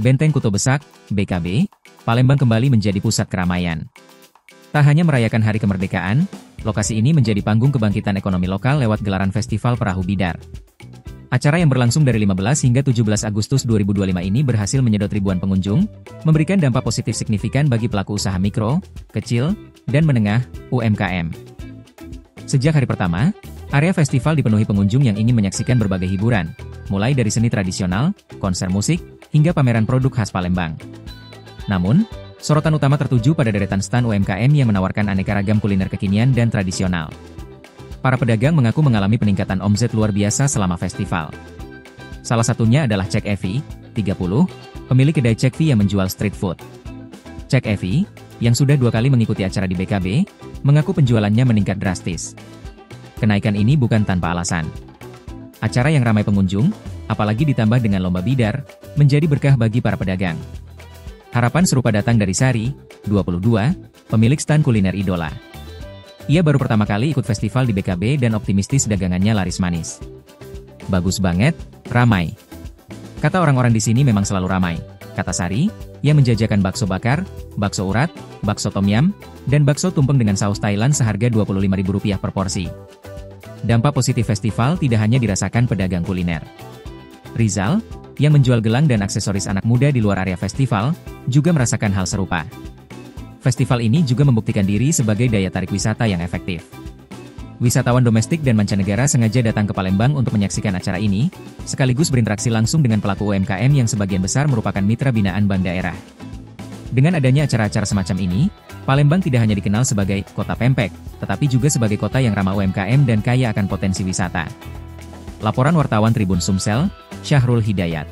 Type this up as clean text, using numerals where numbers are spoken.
Benteng Kuto Besak, BKB, Palembang kembali menjadi pusat keramaian. Tak hanya merayakan Hari Kemerdekaan, lokasi ini menjadi panggung kebangkitan ekonomi lokal lewat gelaran Festival Perahu Bidar. Acara yang berlangsung dari 15 hingga 17 Agustus 2025 ini berhasil menyedot ribuan pengunjung, memberikan dampak positif signifikan bagi pelaku usaha mikro, kecil, dan menengah, UMKM. Sejak hari pertama, area festival dipenuhi pengunjung yang ingin menyaksikan berbagai hiburan, mulai dari seni tradisional, konser musik, hingga pameran produk khas Palembang. Namun, sorotan utama tertuju pada deretan stan UMKM yang menawarkan aneka ragam kuliner kekinian dan tradisional. Para pedagang mengaku mengalami peningkatan omset luar biasa selama festival. Salah satunya adalah Cek Evi, 30, pemilik kedai Cek V yang menjual street food. Cek Evi, yang sudah 2 kali mengikuti acara di BKB, mengaku penjualannya meningkat drastis. Kenaikan ini bukan tanpa alasan. Acara yang ramai pengunjung, apalagi ditambah dengan lomba bidar, menjadi berkah bagi para pedagang. Harapan serupa datang dari Sari, 22, pemilik stan kuliner idola. Ia baru pertama kali ikut festival di BKB dan optimistis dagangannya laris manis. Bagus banget, ramai. Kata orang-orang di sini memang selalu ramai, kata Sari, yang menjajakan bakso bakar, bakso urat, bakso tom yum, dan bakso tumpeng dengan saus Thailand seharga Rp25.000 per porsi. Dampak positif festival tidak hanya dirasakan pedagang kuliner. Rizal, yang menjual gelang dan aksesoris anak muda di luar area festival, juga merasakan hal serupa. Festival ini juga membuktikan diri sebagai daya tarik wisata yang efektif. Wisatawan domestik dan mancanegara sengaja datang ke Palembang untuk menyaksikan acara ini, sekaligus berinteraksi langsung dengan pelaku UMKM yang sebagian besar merupakan mitra binaan bank daerah. Dengan adanya acara-acara semacam ini, Palembang tidak hanya dikenal sebagai kota pempek, tetapi juga sebagai kota yang ramah UMKM dan kaya akan potensi wisata. Laporan wartawan Tribun Sumsel, Syahrul Hidayat.